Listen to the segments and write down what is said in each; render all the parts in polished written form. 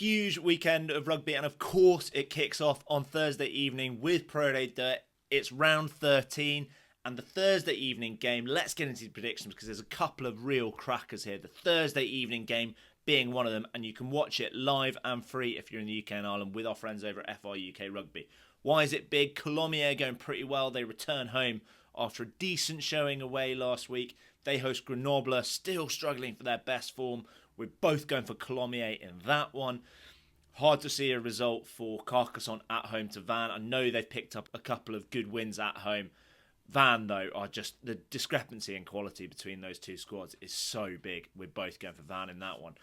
Huge weekend of rugby, and of course it kicks off on Thursday evening with Pro Day. It's round 13, and the Thursday evening game, let's get into the predictions because there's a couple of real crackers here. The Thursday evening game being one of them, and you can watch it live and free if you're in the UK and Ireland with our friends over at FR UK Rugby. Why is it big? Colomiers going pretty well. They return home after a decent showing away last week. They host Grenoble, still struggling for their best form. We're both going for Colomiers in that one. Hard to see a result for Carcassonne at home to Vannes. I know they've picked up a couple of good wins at home. Vannes, though, are just the discrepancy in quality between those two squads is so big. We're both going for Vannes in that one.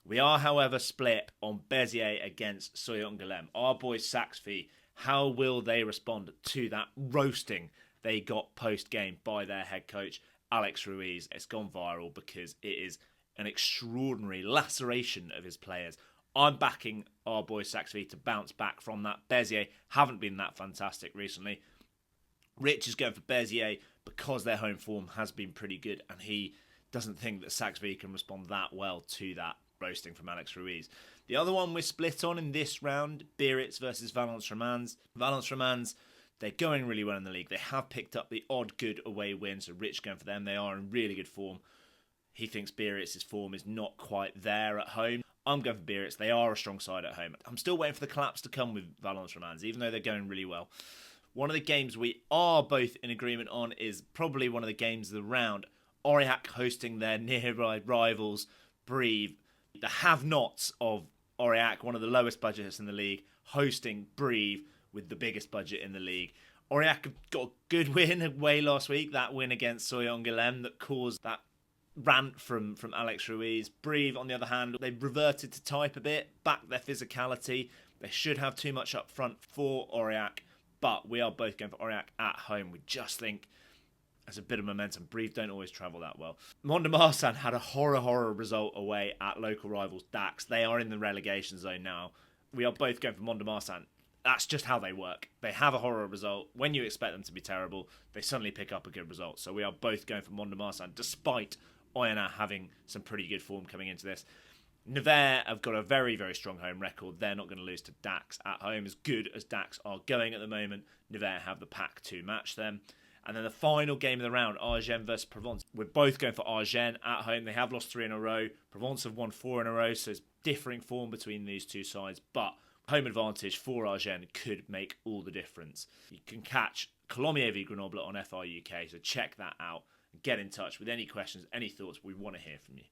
We are, however, split on Béziers against Soyot-Angoulême. Our boys Saxby, how will they respond to that roasting they got post-game by their head coach, Alex Ruiz? It's gone viral because it is an extraordinary laceration of his players. I'm backing our boys Saxby to bounce back from that. Béziers haven't been that fantastic recently. Rich is going for Béziers because their home form has been pretty good, and he doesn't think that Saxby can respond that well to that roasting from Alex Ruiz. The other one we're split on in this round, Biarritz versus Valence Romands. Valence Romands, they're going really well in the league. They have picked up the odd good away win, so Rich going for them. They are in really good form. He thinks Biarritz's form is not quite there at home. I'm going for Biarritz. They are a strong side at home. I'm still waiting for the collapse to come with Valence Romands, even though they're going really well. One of the games we are both in agreement on is probably one of the games of the round. Aurillac hosting their nearby rivals, Brive. The have-nots of Aurillac, one of the lowest budgets in the league, hosting Brive with the biggest budget in the league. Aurillac got a good win away last week, that win against Soyot-Angoulême that caused that rant from Alex Ruiz. Brive, on the other hand, they've reverted to type a bit, back their physicality. They should have too much up front for Aurillac, but we are both going for Aurillac at home. We just think there's a bit of momentum. Brive don't always travel that well. Mont-de-Marsan had a horror result away at local rivals Dax. They are in the relegation zone now. We are both going for Mont-de-Marsan. That's just how they work. They have a horror result. When you expect them to be terrible, they suddenly pick up a good result. So we are both going for Mont-de-Marsan, despite Oyonnax having some pretty good form coming into this. Nevers have got a very, very strong home record. They're not going to lose to Dax at home. As good as Dax are going at the moment, Nevers have the pack to match them. And then the final game of the round, Agen versus Provence. We're both going for Agen at home. They have lost 3 in a row. Provence have won 4 in a row, so it's differing form between these two sides. But home advantage for Agen could make all the difference. You can catch Colomiers v Grenoble on FR UK, so check that out. Get in touch with any questions, any thoughts. We want to hear from you.